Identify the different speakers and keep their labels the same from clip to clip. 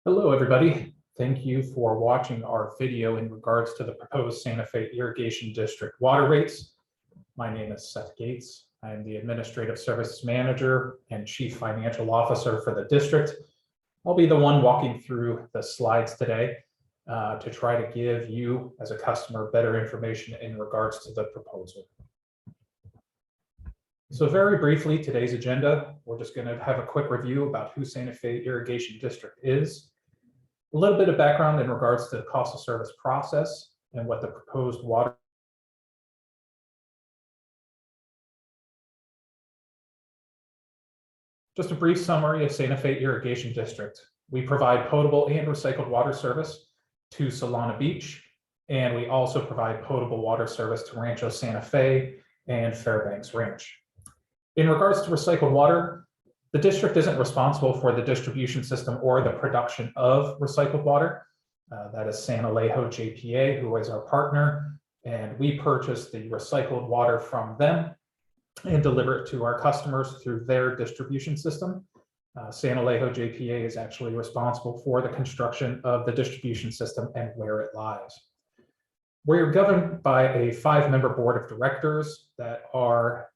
Speaker 1: Hello, everybody. Thank you for watching our video in regards to the proposed Santa Fe Irrigation District water rates. My name is Seth Gates. I am the Administrative Services Manager and Chief Financial Officer for the district. I'll be the one walking through the slides today to try to give you, as a customer, better information in regards to the proposal. So very briefly, today's agenda, we're just going to have a quick review about who Santa Fe Irrigation District is. A little bit of background in regards to the cost of service process and what the proposed water. Just a brief summary of Santa Fe Irrigation District. We provide potable and recycled water service to Solana Beach, and we also provide potable water service to Rancho Santa Fe and Fairbanks Ranch. In regards to recycled water, the district isn't responsible for the distribution system or the production of recycled water. That is San Alejo JPA, who is our partner, and we purchase the recycled water from them and deliver it to our customers through their distribution system. San Alejo JPA is actually responsible for the construction of the distribution system and where it lies. We're governed by a 5-member board of directors that are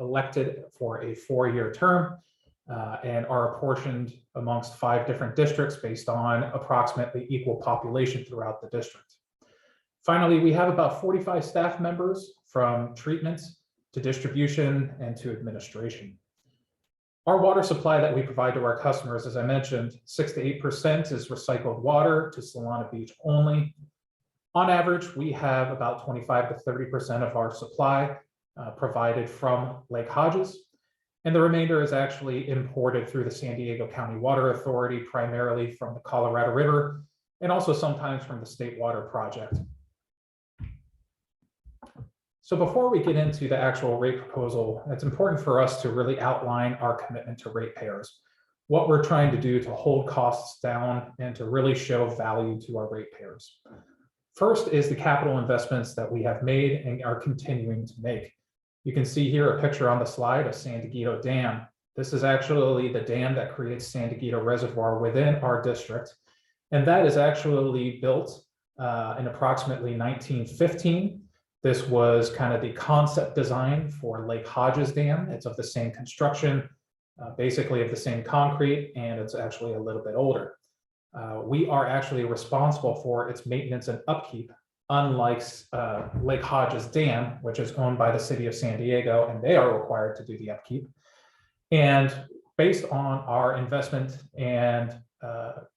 Speaker 1: elected for a 4-year term. And are apportioned amongst 5 different districts based on approximately equal population throughout the district. Finally, we have about 45 staff members from treatment to distribution and to administration. Our water supply that we provide to our customers, as I mentioned, 6 to 8% is recycled water to Solana Beach only. On average, we have about 25 to 30% of our supply provided from Lake Hodges. And the remainder is actually imported through the San Diego County Water Authority, primarily from the Colorado River, and also sometimes from the State Water Project. So before we get into the actual rate proposal, it's important for us to really outline our commitment to ratepayers, what we're trying to do to hold costs down and to really show value to our ratepayers. First is the capital investments that we have made and are continuing to make. You can see here a picture on the slide of San Diego Dam. This is actually the dam that creates San Diego Reservoir within our district. And that is actually built in approximately 1915. This was kind of the concept design for Lake Hodges Dam. It's of the same construction, basically of the same concrete, and it's actually a little bit older. We are actually responsible for its maintenance and upkeep, unlike Lake Hodges Dam, which is owned by the city of San Diego, and they are required to do the upkeep. And based on our investment and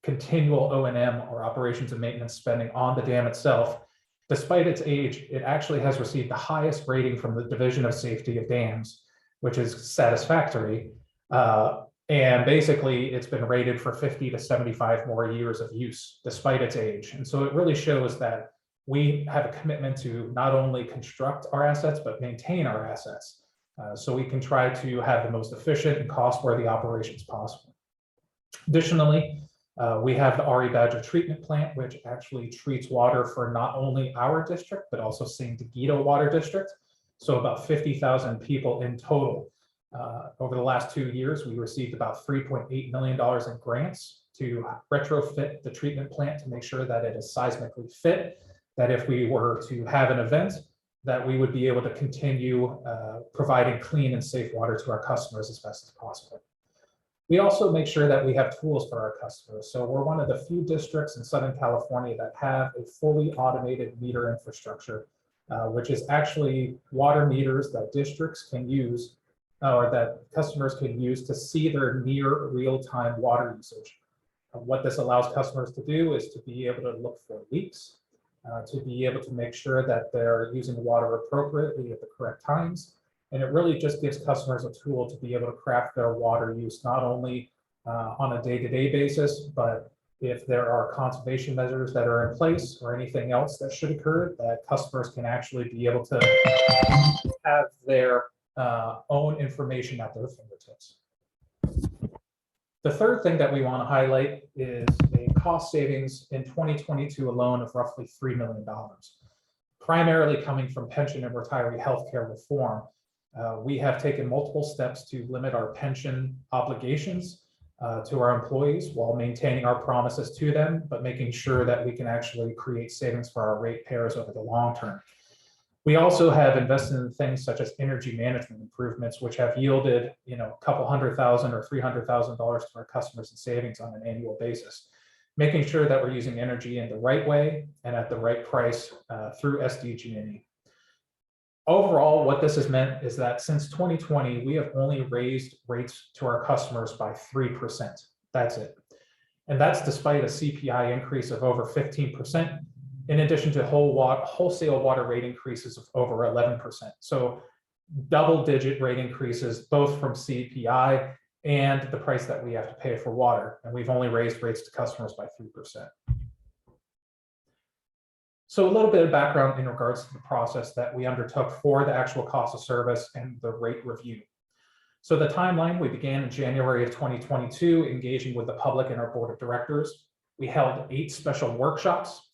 Speaker 1: continual O&M, or operations and maintenance spending on the dam itself, despite its age, it actually has received the highest rating from the Division of Safety of Dams, which is satisfactory. And basically, it's been rated for 50 to 75 more years of use, despite its age. And so it really shows that we have a commitment to not only construct our assets, but maintain our assets so we can try to have the most efficient and cost-worthy operations possible. Additionally, we have the RE Badger treatment plant, which actually treats water for not only our district, but also San Diego Water District. So about 50,000 people in total. Over the last 2 years, we received about $3.8 million in grants to retrofit the treatment plant to make sure that it is seismically fit, that if we were to have an event, that we would be able to continue providing clean and safe water to our customers as best as possible. We also make sure that we have tools for our customers. So we're one of the few districts in Southern California that have a fully automated meter infrastructure, which is actually water meters that districts can use or that customers can use to see their near real-time water usage. What this allows customers to do is to be able to look for leaks, to be able to make sure that they're using water appropriately at the correct times. And it really just gives customers a tool to be able to craft their water use, not only on a day-to-day basis, but if there are conservation measures that are in place or anything else that should occur, that customers can actually be able to have their own information at their fingertips. The third thing that we want to highlight is a cost savings in 2022 alone of roughly $3 million, primarily coming from pension and retiree healthcare reform. We have taken multiple steps to limit our pension obligations to our employees while maintaining our promises to them, but making sure that we can actually create savings for our ratepayers over the long term. We also have invested in things such as energy management improvements, which have yielded, a couple $100,000 or $300,000 to our customers in savings on an annual basis, making sure that we're using energy in the right way and at the right price through SDG&E. Overall, what this has meant is that since 2020, we have only raised rates to our customers by 3%. That's it. And that's despite a CPI increase of over 15%, in addition to wholesale water rate increases of over 11%. So double-digit rate increases, both from CPI and the price that we have to pay for water. And we've only raised rates to customers by 3%. So a little bit of background in regards to the process that we undertook for the actual cost of service and the rate review. So the timeline, we began in January of 2022, engaging with the public and our board of directors. We held 8 special workshops,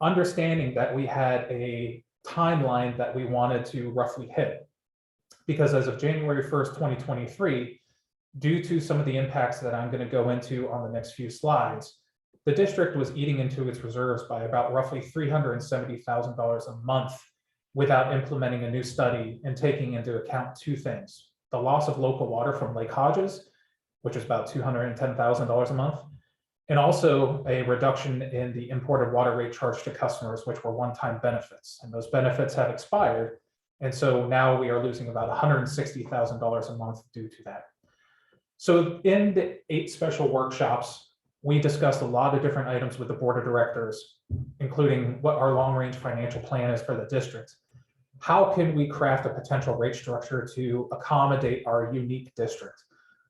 Speaker 1: understanding that we had a timeline that we wanted to roughly hit. Because as of January 1st, 2023, due to some of the impacts that I'm going to go into on the next few slides, the district was eating into its reserves by about roughly $370,000 a month without implementing a new study and taking into account 2 things: the loss of local water from Lake Hodges, which is about $210,000 a month, and also a reduction in the imported water rate charge to customers, which were one-time benefits. And those benefits have expired. And so now we are losing about $160,000 a month due to that. So in the 8 special workshops, we discussed a lot of different items with the board of directors, including what our long-range financial plan is for the district. How can we craft a potential rate structure to accommodate our unique district?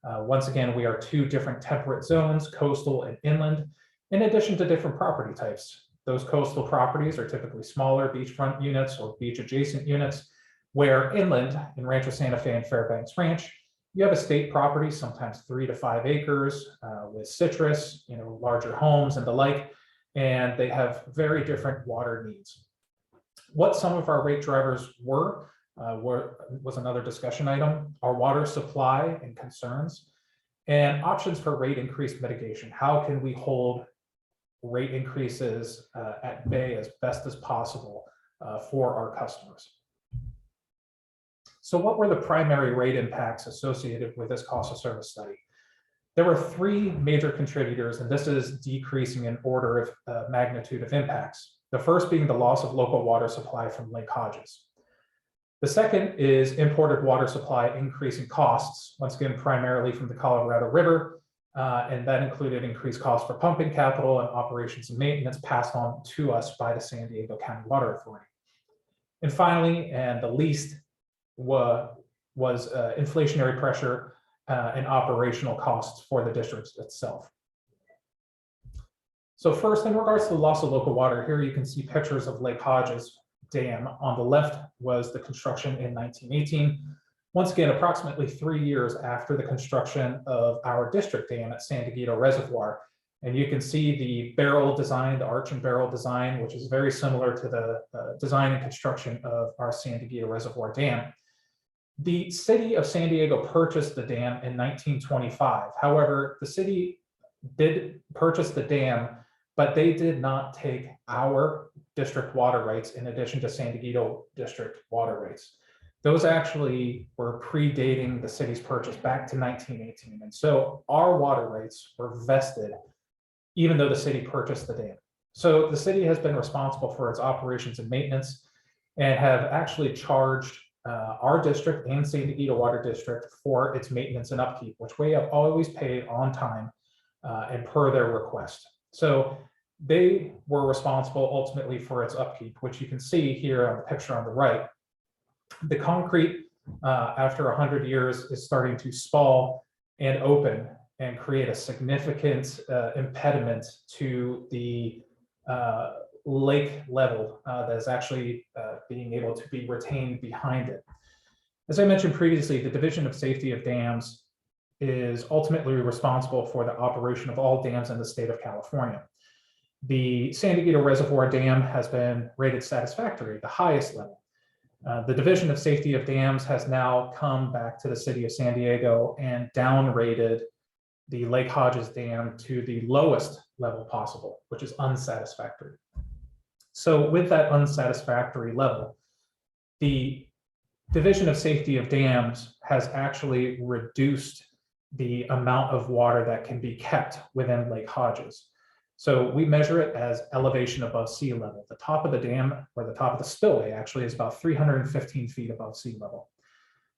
Speaker 1: Once again, we are 2 different temperate zones, coastal and inland, in addition to different property types. Those coastal properties are typically smaller beachfront units or beach adjacent units, where inland in Rancho Santa Fe and Fairbanks Ranch, you have estate property, sometimes 3 to 5 acres with citrus, larger homes and the like, and they have very different water needs. What some of our rate drivers was another discussion item: our water supply and concerns, and options for rate increase mitigation. How can we hold rate increases at bay as best as possible for our customers? So what were the primary rate impacts associated with this cost of service study? There were 3 major contributors, and this is decreasing in order of magnitude of impacts. The first being the loss of local water supply from Lake Hodges. The second is imported water supply increasing costs, once again, primarily from the Colorado River, and that included increased costs for pumping capital and operations and maintenance passed on to us by the San Diego County Water Authority. And finally, and the least, was inflationary pressure and operational costs for the district itself. So first, in regards to the loss of local water, here you can see pictures of Lake Hodges Dam. On the left was the construction in 1918. Once again, approximately 3 years after the construction of our district dam at San Diego Reservoir. And you can see the barrel design, the arch and barrel design, which is very similar to the design and construction of our San Diego Reservoir Dam. The city of San Diego purchased the dam in 1925. However, the city did purchase the dam, but they did not take our district water rights in addition to San Diego district water rights. Those actually were predating the city's purchase back to 1918. And so our water rights were vested even though the city purchased the dam. So the city has been responsible for its operations and maintenance and have actually charged our district and San Diego Water District for its maintenance and upkeep, which we have always paid on time and per their request. So they were responsible ultimately for its upkeep, which you can see here on the picture on the right. The concrete, after 100 years, is starting to spall and open and create a significant impediment to the lake level that is actually being able to be retained behind it. As I mentioned previously, the Division of Safety of Dams is ultimately responsible for the operation of all dams in the state of California. The San Diego Reservoir Dam has been rated satisfactory, the highest level. The Division of Safety of Dams has now come back to the city of San Diego and downrated the Lake Hodges Dam to the lowest level possible, which is unsatisfactory. So with that unsatisfactory level, the Division of Safety of Dams has actually reduced the amount of water that can be kept within Lake Hodges. So we measure it as elevation above sea level. The top of the dam, or the top of the spillway, actually is about 315 feet above sea level.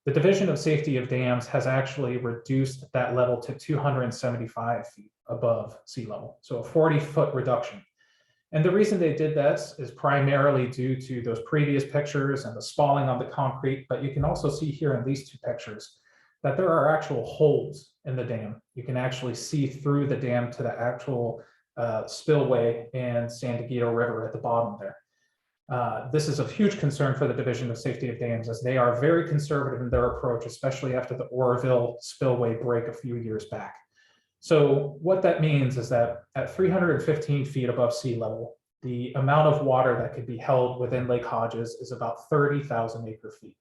Speaker 1: The Division of Safety of Dams has actually reduced that level to 275 feet above sea level, so a 40-foot reduction. And the reason they did this is primarily due to those previous pictures and the spalling on the concrete, but you can also see here in these two pictures that there are actual holes in the dam. You can actually see through the dam to the actual spillway and San Diego River at the bottom there. This is a huge concern for the Division of Safety of Dams, as they are very conservative in their approach, especially after the Oroville spillway break a few years back. So what that means is that at 315 feet above sea level, the amount of water that could be held within Lake Hodges is about 30,000 acre feet.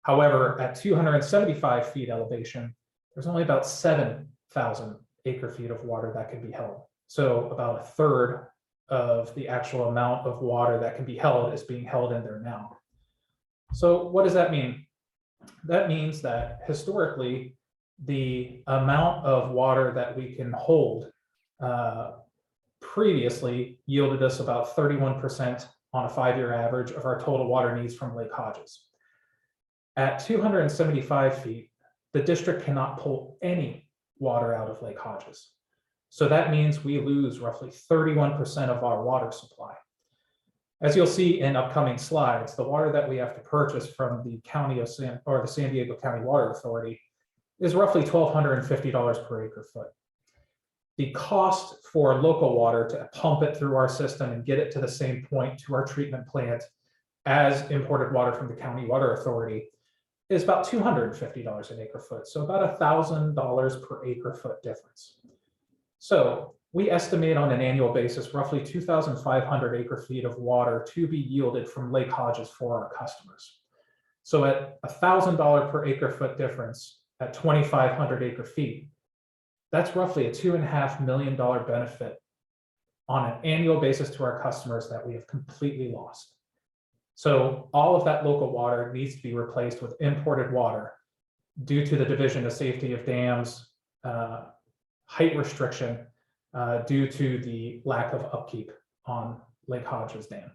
Speaker 1: However, at 275 feet elevation, there's only about 7,000 acre feet of water that can be held. So about a third of the actual amount of water that can be held is being held in there now. So what does that mean? That means that historically, the amount of water that we can hold previously yielded us about 31% on a 5-year average of our total water needs from Lake Hodges. At 275 feet, the district cannot pull any water out of Lake Hodges. So that means we lose roughly 31% of our water supply. As you'll see in upcoming slides, the water that we have to purchase from the county of the San Diego County Water Authority is roughly $1,250 per acre foot. The cost for local water to pump it through our system and get it to the same point to our treatment plant as imported water from the County Water Authority is about $250 an acre foot, so about $1,000 per acre foot difference. So we estimate on an annual basis roughly 2,500 acre feet of water to be yielded from Lake Hodges for our customers. So at $1,000 per acre foot difference at 2,500 acre feet, that's roughly a $2.5 million benefit on an annual basis to our customers that we have completely lost. So all of that local water needs to be replaced with imported water due to the Division of Safety of Dams height restriction due to the lack of upkeep on Lake Hodges Dam.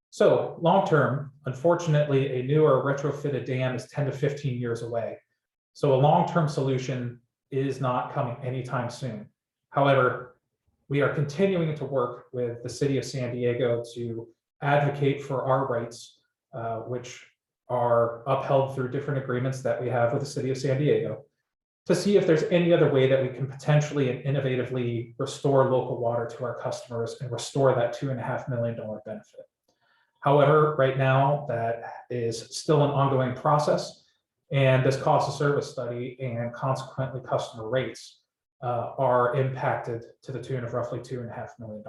Speaker 1: So long-term, unfortunately, a newer retrofitted dam is 10 to 15 years away. So a long-term solution is not coming anytime soon. However, we are continuing to work with the city of San Diego to advocate for our rights, which are upheld through different agreements that we have with the city of San Diego, to see if there's any other way that we can potentially and innovatively restore local water to our customers and restore that $2.5 million benefit. However, right now, that is still an ongoing process, and this cost of service study and consequently customer rates are impacted to the tune of roughly $2.5 million.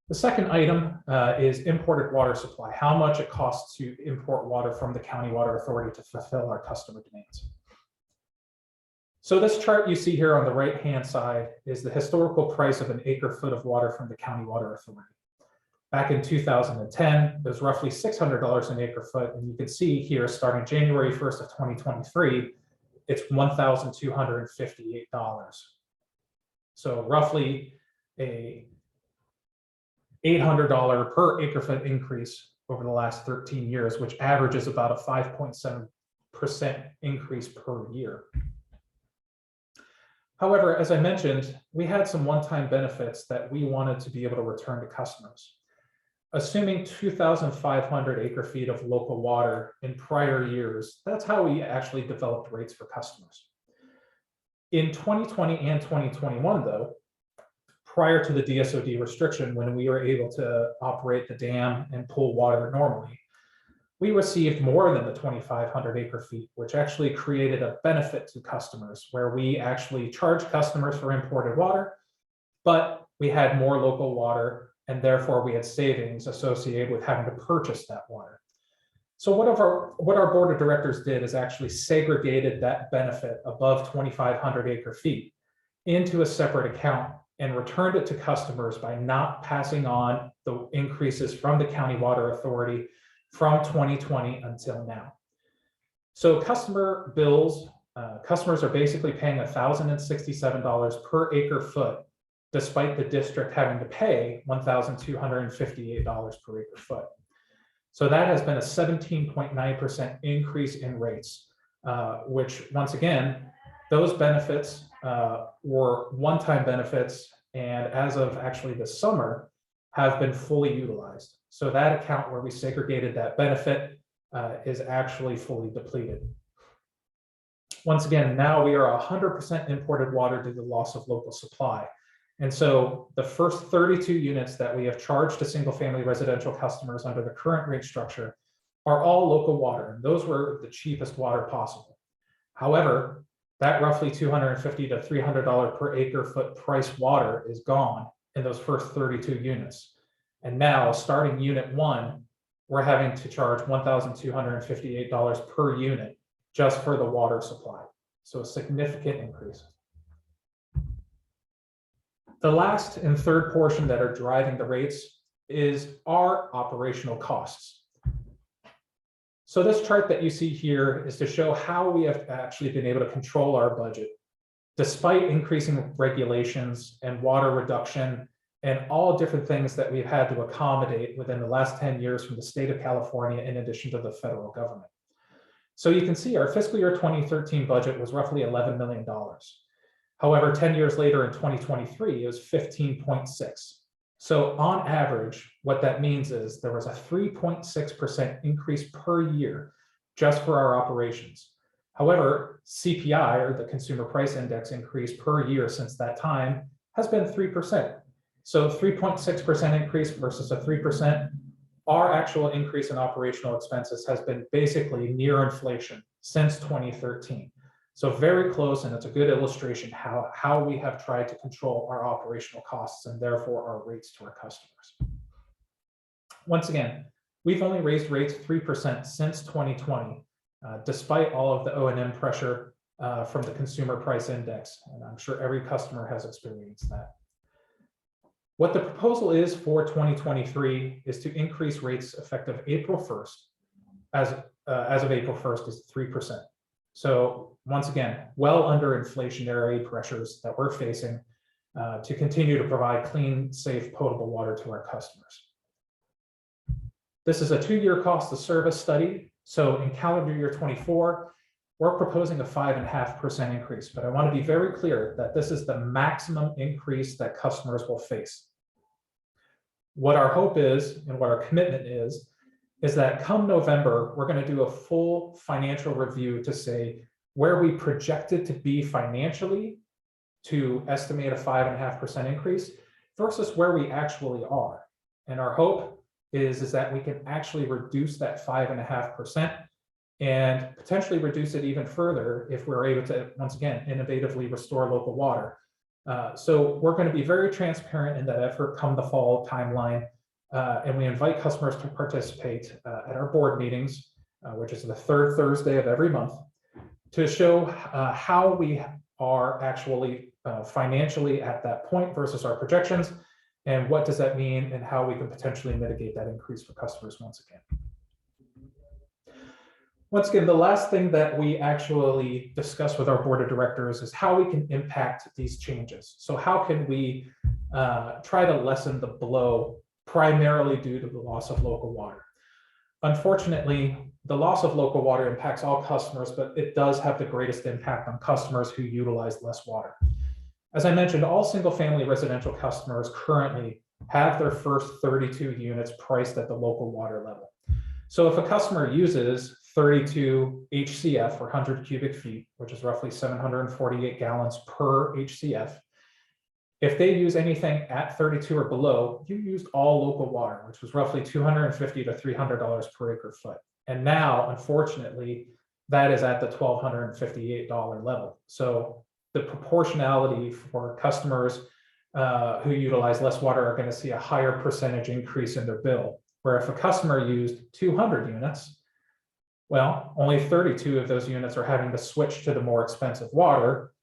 Speaker 1: The second item is imported water supply, how much it costs to import water from the County Water Authority to fulfill our customer demands. So this chart you see here on the right-hand side is the historical price of an acre foot of water from the County Water Authority. Back in 2010, it was roughly $600 an acre foot, and you can see here, starting January 1st of 2023, it's $1,258. So roughly a $800 per acre foot increase over the last 13 years, which averages about a 5.7% increase per year. However, as I mentioned, we had some one-time benefits that we wanted to be able to return to customers. Assuming 2,500 acre feet of local water in prior years, that's how we actually developed rates for customers. In 2020 and 2021, though, prior to the DSOD restriction, when we were able to operate the dam and pull water normally, we received more than the 2,500 acre feet, which actually created a benefit to customers where we actually charged customers for imported water, but we had more local water, and therefore we had savings associated with having to purchase that water. So what our board of directors did is actually segregated that benefit above 2,500 acre feet into a separate account and returned it to customers by not passing on the increases from the County Water Authority from 2020 until now. So customer bills, customers are basically paying $1,067 per acre foot, despite the district having to pay $1,258 per acre foot. So that has been a 17.9% increase in rates, which once again, those benefits were one-time benefits, and as of actually this summer, have been fully utilized. So that account where we segregated that benefit is actually fully depleted. Once again, now we are 100% imported water due to the loss of local supply. And so the first 32 units that we have charged to single-family residential customers under the current rate structure are all local water, and those were the cheapest water possible. However, that roughly $250 to $300 per acre foot price water is gone in those first 32 units. And now, starting unit 1, we're having to charge $1,258 per unit just for the water supply. So a significant increase. The last and third portion that are driving the rates is our operational costs. So this chart that you see here is to show how we have actually been able to control our budget, despite increasing regulations and water reduction and all different things that we've had to accommodate within the last 10 years from the state of California, in addition to the federal government. So you can see our fiscal year 2013 budget was roughly $11 million. However, 10 years later in 2023, it was 15.6. So on average, what that means is there was a 3.6% increase per year just for our operations. However, CPI, or the Consumer Price Index, increase per year since that time has been 3%. So 3.6% increase versus a 3%, our actual increase in operational expenses has been basically near inflation since 2013. So very close, and it's a good illustration how we have tried to control our operational costs and therefore our rates to our customers. Once again, we've only raised rates 3% since 2020, despite all of the O&M pressure from the Consumer Price Index, and I'm sure every customer has experienced that. What the proposal is for 2023 is to increase rates effective April 1st. As of April 1st is 3%. So once again, well under inflationary pressures that we're facing to continue to provide clean, safe, potable water to our customers. This is a 2-year cost of service study. So in calendar year 24, we're proposing a 5.5% increase, but I want to be very clear that this is the maximum increase that customers will face. What our hope is and what our commitment is that come November, we're going to do a full financial review to say where we projected to be financially to estimate a 5.5% increase versus where we actually are. And our hope is that we can actually reduce that 5.5% and potentially reduce it even further if we're able to, once again, innovatively restore local water. So we're going to be very transparent in that effort come the fall timeline. And we invite customers to participate at our board meetings, which is the third Thursday of every month, to show how we are actually financially at that point versus our projections, and what does that mean and how we can potentially mitigate that increase for customers once again. Once again, the last thing that we actually discuss with our board of directors is how we can impact these changes. So how can we try to lessen the blow primarily due to the loss of local water? Unfortunately, the loss of local water impacts all customers, but it does have the greatest impact on customers who utilize less water. As I mentioned, all single-family residential customers currently have their first 32 units priced at the local water level. So if a customer uses 32 HCF or 100 cubic feet, which is roughly 748 gallons per HCF, if they use anything at 32 or below, you used all local water, which was roughly $250 to $300 per acre foot. And now, unfortunately, that is at the $1,258 level. So the proportionality for customers who utilize less water are going to see a higher percentage increase in their bill. Where if a customer used 200 units, Well, only 32 of those units are having to switch to the more expensive water,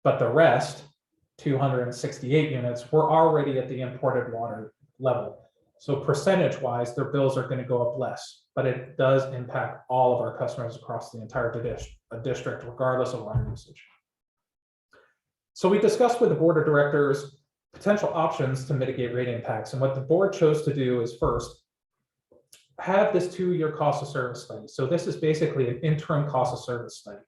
Speaker 1: but the rest, 268 units, were already at the imported water level. So percentage-wise, their bills are going to go up less, but it does impact all of our customers across the entire district, regardless of water usage. So we discussed with the board of directors potential options to mitigate rate impacts. And what the board chose to do is first, have this 2-year cost of service study. So this is basically an interim cost of service study.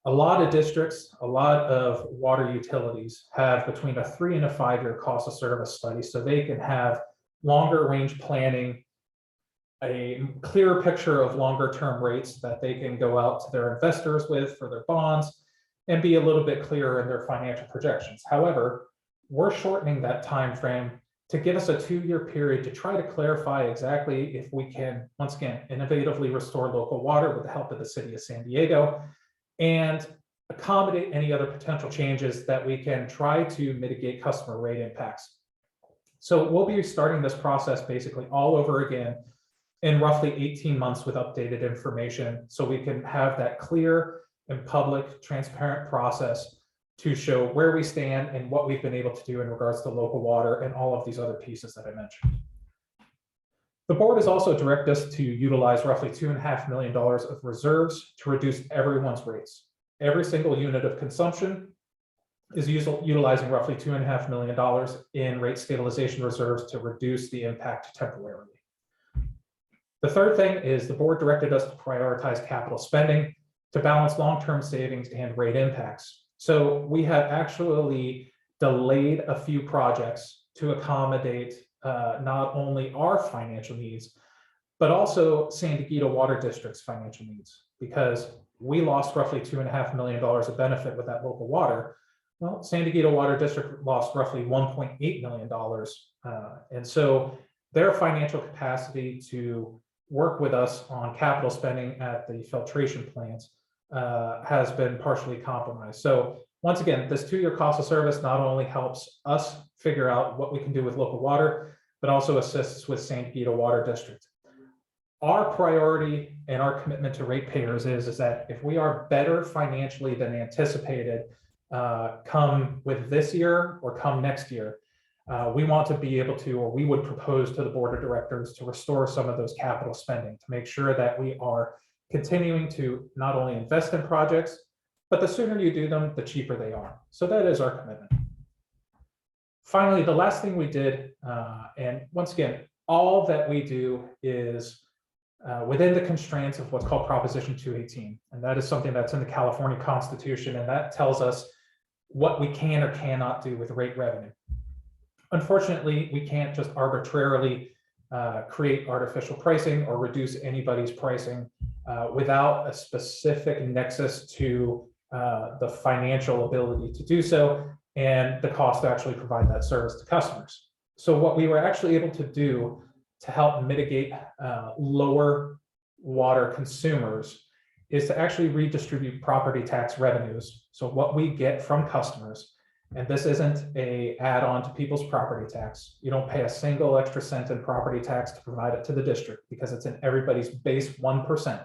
Speaker 1: A lot of districts, a lot of water utilities have between a 3 and a 5-year cost of service study, so they can have longer range planning, a clearer picture of longer term rates that they can go out to their investors with for their bonds and be a little bit clearer in their financial projections. However, we're shortening that time frame to give us a 2-year period to try to clarify exactly if we can, once again, innovatively restore local water with the help of the city of San Diego and accommodate any other potential changes that we can try to mitigate customer rate impacts. So we'll be starting this process basically all over again in roughly 18 months with updated information, so we can have that clear and public, transparent process to show where we stand and what we've been able to do in regards to local water and all of these other pieces that I mentioned. The board has also directed us to utilize roughly $2.5 million of reserves to reduce everyone's rates. Every single unit of consumption is utilizing roughly $2.5 million in rate stabilization reserves to reduce the impact temporarily. The third thing is the board directed us to prioritize capital spending to balance long-term savings and rate impacts. So we have actually delayed a few projects to accommodate not only our financial needs, but also San Diego Water District's financial needs, because we lost roughly $2.5 million of benefit with that local water. Well, San Diego Water District lost roughly $1.8 million. And so their financial capacity to work with us on capital spending at the filtration plants has been partially compromised. So once again, this 2-year cost of service not only helps us figure out what we can do with local water, but also assists with San Diego Water District. Our priority and our commitment to ratepayers is that if we are better financially than anticipated, come with this year or come next year, we want to be able to, or we would propose to the board of directors to restore some of those capital spending to make sure that we are continuing to not only invest in projects, but the sooner you do them, the cheaper they are. So that is our commitment. Finally, the last thing we did, and once again, all that we do is within the constraints of what's called Proposition 218. And that is something that's in the California Constitution, and that tells us what we can or cannot do with rate revenue. Unfortunately, we can't just arbitrarily create artificial pricing or reduce anybody's pricing without a specific nexus to the financial ability to do so and the cost to actually provide that service to customers. So what we were actually able to do to help mitigate lower water consumers is to actually redistribute property tax revenues. So what we get from customers, and this isn't an add-on to people's property tax. You don't pay a single extra cent in property tax to provide it to the district because it's in everybody's base 1%.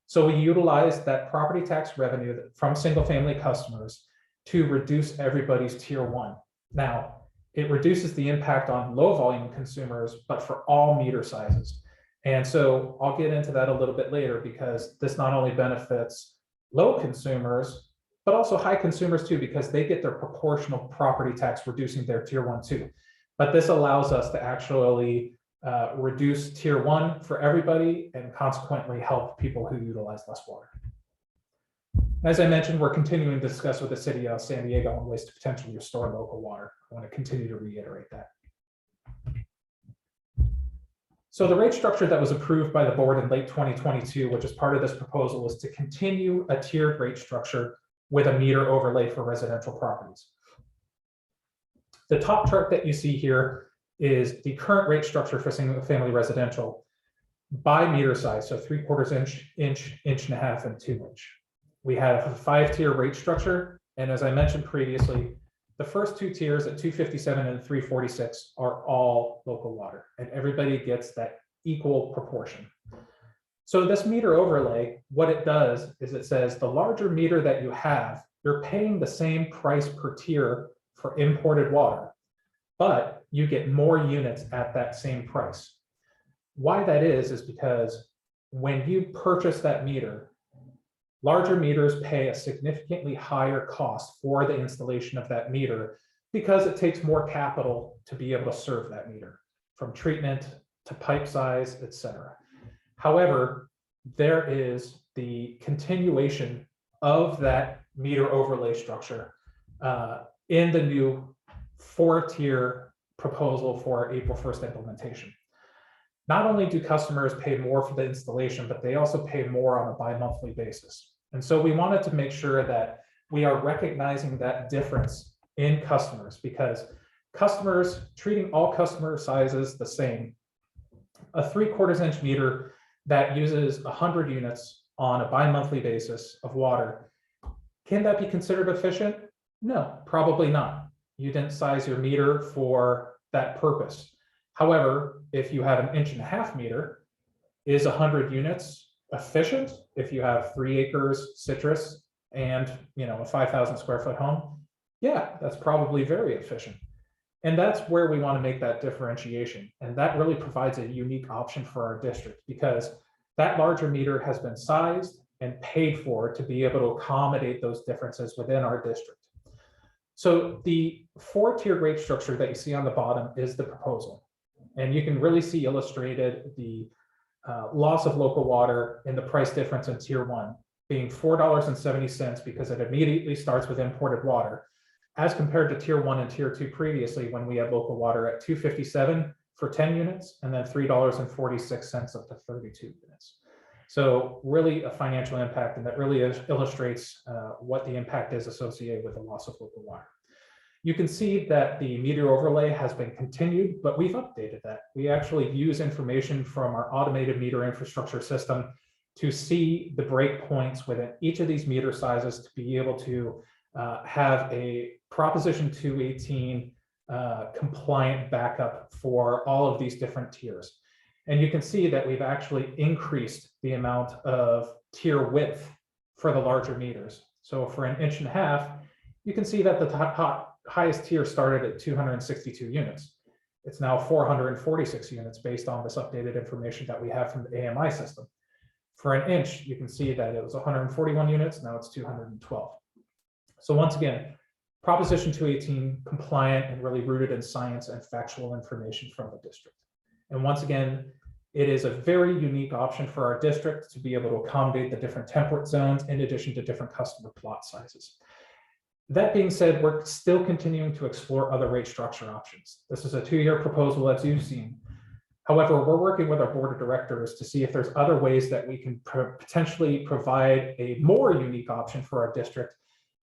Speaker 1: So we utilize that property tax revenue from single-family customers to reduce everybody's tier 1. Now, it reduces the impact on low volume consumers, but for all meter sizes. And so I'll get into that a little bit later, because this not only benefits low consumers, but also high consumers too, because they get their proportional property tax reducing their tier 1 too. But this allows us to actually reduce tier 1 for everybody and consequently help people who utilize less water. As I mentioned, we're continuing to discuss with the city of San Diego on ways to potentially restore local water. I want to continue to reiterate that. So the rate structure that was approved by the board in late 2022, which is part of this proposal, is to continue a tiered rate structure with a meter overlay for residential properties. The top chart that you see here is the current rate structure for single family residential by meter size, so 3/4 inch, 1.5 inch, and 2 inch. We have a 5-tier rate structure, and as I mentioned previously, the first 2 tiers at 257 and 346 are all local water, and everybody gets that equal proportion. So this meter overlay, what it does is it says the larger meter that you have, you're paying the same price per tier for imported water, but you get more units at that same price. Why that is because when you purchase that meter, larger meters pay a significantly higher cost for the installation of that meter because it takes more capital to be able to serve that meter, from treatment to pipe size, etc. However, there is the continuation of that meter overlay structure in the new 4-tier proposal for April 1st implementation. Not only do customers pay more for the installation, but they also pay more on a bi-monthly basis. And so we wanted to make sure that we are recognizing that difference in customers, because customers, treating all customer sizes the same, a 3/4 inch meter that uses 100 units on a bi-monthly basis of water, can that be considered efficient? No, probably not. You didn't size your meter for that purpose. However, if you have an 1.5 inch meter, is 100 units efficient? If you have 3 acres citrus and a 5,000 square foot home, yeah, that's probably very efficient. And that's where we want to make that differentiation. And that really provides a unique option for our district, because that larger meter has been sized and paid for to be able to accommodate those differences within our district. So the 4-tier rate structure that you see on the bottom is the proposal. And you can really see illustrated the loss of local water and the price difference in tier 1 being $4.70 because it immediately starts with imported water, as compared to tier 1 and tier 2 previously, when we had local water at $2.57 for 10 units and then $3.46 up to 32 units. So really a financial impact, and that really illustrates what the impact is associated with the loss of local water. You can see that the meter overlay has been continued, but we've updated that. We actually use information from our automated meter infrastructure system to see the breakpoints within each of these meter sizes to be able to have a Proposition 218 compliant backup for all of these different tiers. And you can see that we've actually increased the amount of tier width for the larger meters. So for an 1.5 inch, you can see that the highest tier started at 262 units. It's now 446 units based on this updated information that we have from the AMI system. For an inch, you can see that it was 141 units, now it's 212. So once again, Proposition 218 compliant and really rooted in science and factual information from the district. And once again, it is a very unique option for our district to be able to accommodate the different temperate zones in addition to different customer plot sizes. That being said, we're still continuing to explore other rate structure options. This is a 2-year proposal, as you've seen. However, we're working with our board of directors to see if there's other ways that we can potentially provide a more unique option for our district.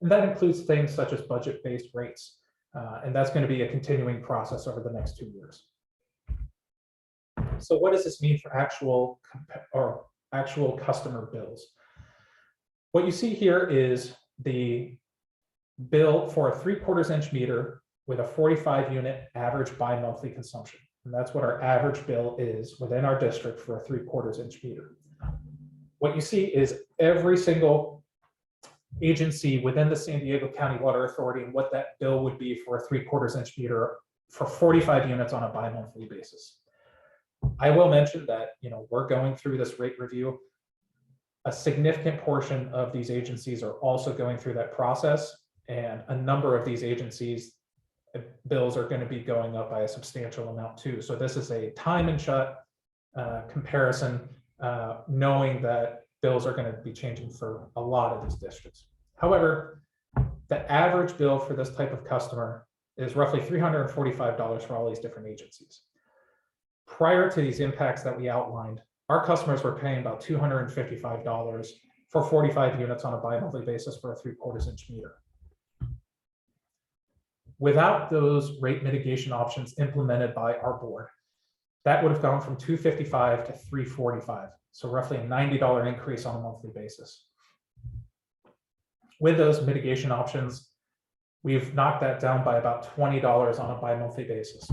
Speaker 1: And that includes things such as budget-based rates. And that's going to be a continuing process over the next 2 years. So what does this mean for actual customer bills? What you see here is the bill for a 3/4 inch meter with a 45 unit average bi-monthly consumption. And that's what our average bill is within our district for a 3/4 inch meter. What you see is every single agency within the San Diego County Water Authority and what that bill would be for a 3/4 inch meter for 45 units on a bi-monthly basis. I will mention that we're going through this rate review. A significant portion of these agencies are also going through that process, and a number of these agencies' bills are going to be going up by a substantial amount too. So this is a time and shut comparison, knowing that bills are going to be changing for a lot of these districts. However, the average bill for this type of customer is roughly $345 for all these different agencies. Prior to these impacts that we outlined, our customers were paying about $255 for 45 units on a bi-monthly basis for a 3/4 inch meter. Without those rate mitigation options implemented by our board, that would have gone from $255 to $345, so roughly a $90 increase on a monthly basis. With those mitigation options, we've knocked that down by about $20 on a bi-monthly basis.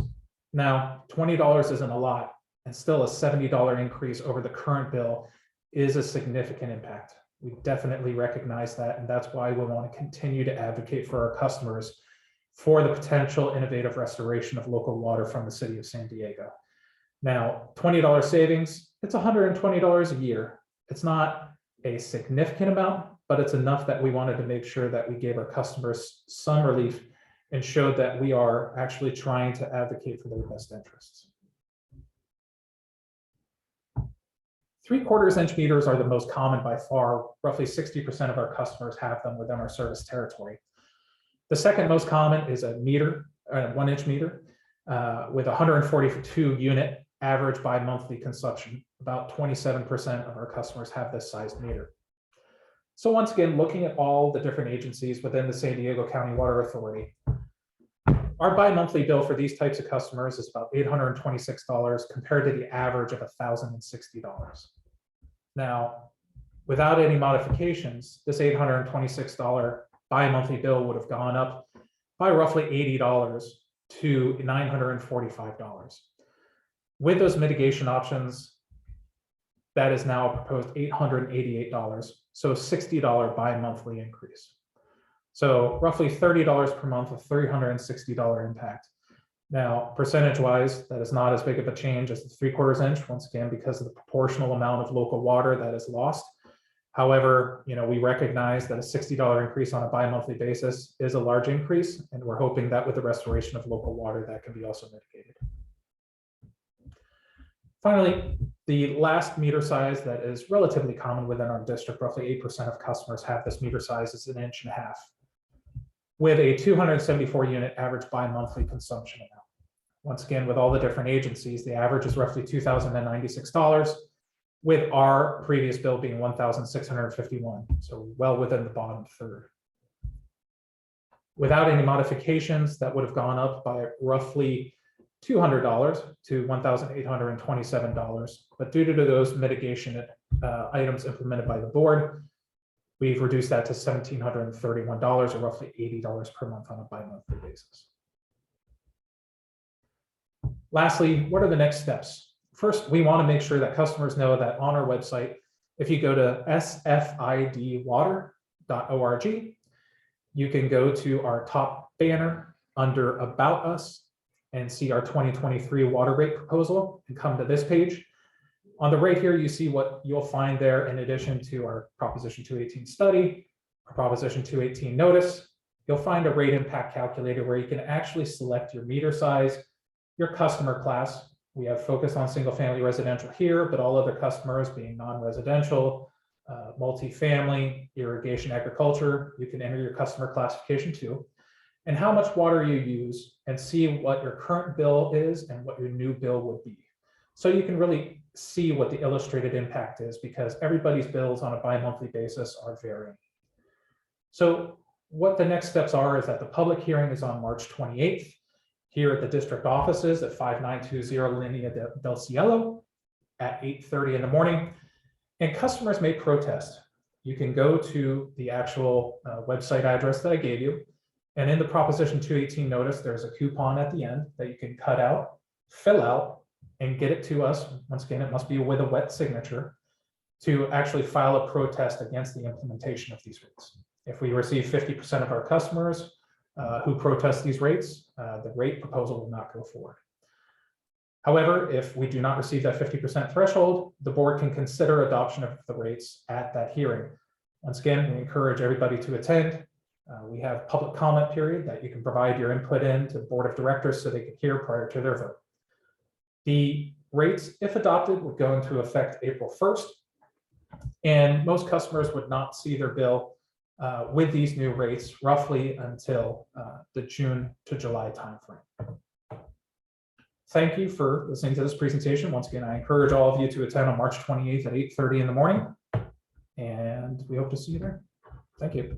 Speaker 1: Now, $20 isn't a lot, and still a $70 increase over the current bill is a significant impact. We definitely recognize that, and that's why we want to continue to advocate for our customers for the potential innovative restoration of local water from the city of San Diego. Now, $20 savings, it's $120 a year. It's not a significant amount, but it's enough that we wanted to make sure that we gave our customers some relief and showed that we are actually trying to advocate for their best interests. 3/4 inch meters are the most common by far. Roughly 60% of our customers have them within our service territory. The second most common is a meter, a 1 inch meter, with 142 unit average bi-monthly consumption. About 27% of our customers have this sized meter. So once again, looking at all the different agencies within the San Diego County Water Authority, our bi-monthly bill for these types of customers is about $826 compared to the average of $1,060. Now, without any modifications, this $826 bi-monthly bill would have gone up by roughly $80 to $945. With those mitigation options, that is now a proposed $888, so a $60 bi-monthly increase. So roughly $30 per month, a $360 impact. Now, percentage-wise, that is not as big of a change as the 3/4 inch, once again, because of the proportional amount of local water that is lost. However, we recognize that a $60 increase on a bi-monthly basis is a large increase, and we're hoping that with the restoration of local water, that can be also mitigated. Finally, the last meter size that is relatively common within our district, roughly 8% of customers have this meter size, is 1.5 inches, with a 274 unit average bi-monthly consumption amount. Once again, with all the different agencies, the average is roughly $2,096, with our previous bill being $1,651, so well within the bottom third. Without any modifications, that would have gone up by roughly $200 to $1,827, but due to those mitigation items implemented by the board, we've reduced that to $1,731, or roughly $80 per month on a bi-monthly basis. Lastly, what are the next steps? First, we want to make sure that customers know that on our website, if you go to sfidwater.org, you can go to our top banner under About Us and see our 2023 water rate proposal and come to this page. On the right here, you see what you'll find there in addition to our Proposition 218 study, our Proposition 218 notice. You'll find a rate impact calculator where you can actually select your meter size, your customer class. We have focused on single family residential here, but all other customers being non-residential, multifamily, irrigation, agriculture, you can enter your customer classification too, and how much water you use, and see what your current bill is and what your new bill would be. So you can really see what the illustrated impact is, because everybody's bills on a bi-monthly basis are varying. So what the next steps are is that the public hearing is on March 28th here at the district offices at 5920 Linea del Cielo at 8:30 in the morning. And customers may protest. You can go to the actual website address that I gave you. And in the Proposition 218 notice, there's a coupon at the end that you can cut out, fill out, and get it to us. Once again, it must be with a wet signature to actually file a protest against the implementation of these rates. If we receive 50% of our customers who protest these rates, the rate proposal will not go forward. However, if we do not receive that 50% threshold, the board can consider adoption of the rates at that hearing. Once again, we encourage everybody to attend. We have public comment period that you can provide your input in to the board of directors so they can hear prior to their vote. The rates, if adopted, would go into effect April 1st, and most customers would not see their bill with these new rates roughly until the June to July timeframe. Thank you for listening to this presentation. Once again, I encourage all of you to attend on March 28th at 8:30 in the morning, and we hope to see you there. Thank you.